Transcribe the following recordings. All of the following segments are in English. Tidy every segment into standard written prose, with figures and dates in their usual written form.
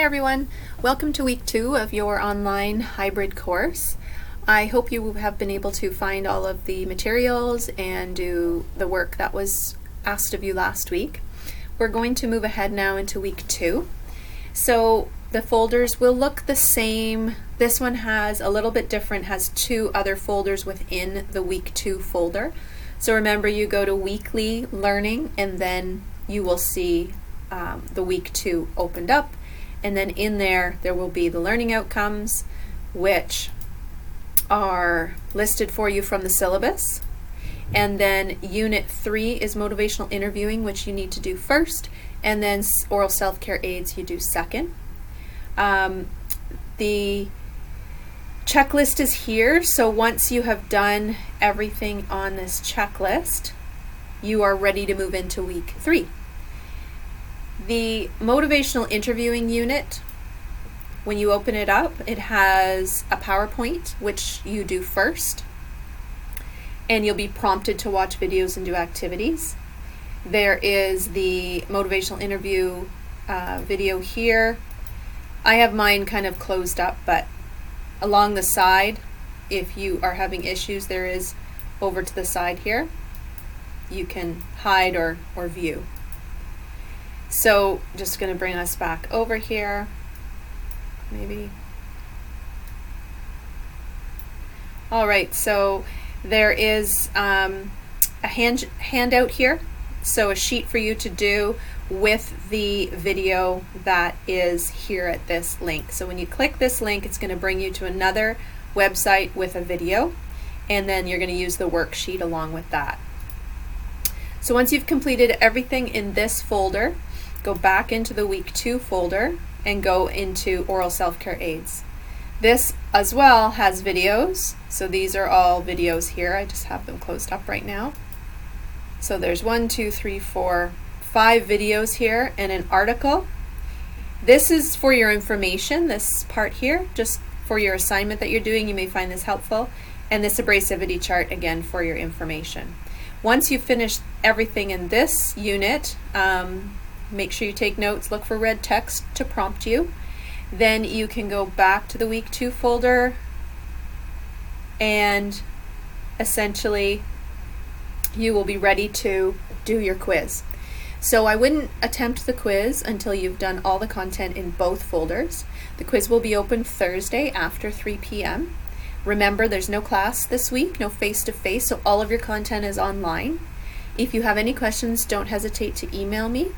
Hi everyone, welcome to week 2 of your online hybrid course. I hope you have been able to find all of the materials and do the work that was asked of you last week. We're going to move ahead now into week 2. So the folders will look the same. This one has a little bit different, has 2 other folders within the week 2 folder. So remember, you go to weekly learning and then you will see the week 2 opened up. And then in there will be the learning outcomes, which are listed for you from the syllabus. And then Unit 3 is motivational interviewing, which you need to do first, and then oral self-care aids you do second. The checklist is here, so once you have done everything on this checklist, you are ready to move into week 3. The motivational interviewing unit, when you open it up, it has a PowerPoint, which you do first, and you'll be prompted to watch videos and do activities. There is the motivational interview video here. I have mine kind of closed up, but along the side, if you are having issues, there is over to the side here. You can hide or view. So just going to bring us back over here, maybe. All right, so there is a handout here, so a sheet for you to do with the video that is here at this link. So when you click this link, it's going to bring you to another website with a video, and then you're going to use the worksheet along with that. So once you've completed everything in this folder, go back into the week 2 folder and go into oral self-care aids. This as well has videos, so these are all videos here. I just have them closed up right now. So there's 1, 2, 3, 4, 5 videos here and an article. This is for your information, this part here, just for your assignment that you're doing. You may find this helpful. And this abrasivity chart, again, for your information. Once you've finished everything in this unit, make sure you take notes, look for red text to prompt you. Then you can go back to the week 2 folder and essentially you will be ready to do your quiz. So I wouldn't attempt the quiz until you've done all the content in both folders. The quiz will be open Thursday after 3 p.m. Remember, there's no class this week, no face-to-face, so all of your content is online. If you have any questions, don't hesitate to email me.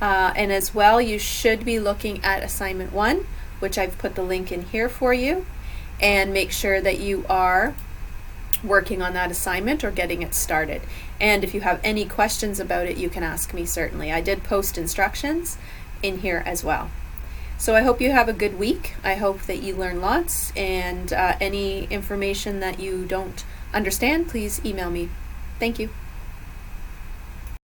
And as well, you should be looking at assignment 1, which I've put the link in here for you, and make sure that you are working on that assignment or getting it started. And if you have any questions about it, you can ask me, certainly. I did post instructions in here as well. So I hope you have a good week. I hope that you learn lots, and any information that you don't understand, please email me. Thank you.